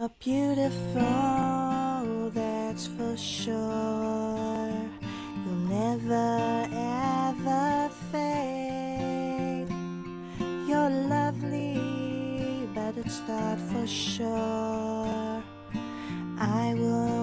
You're beautiful, that's for sure. You'll never ever fade. You're lovely, but it's not for sure. I will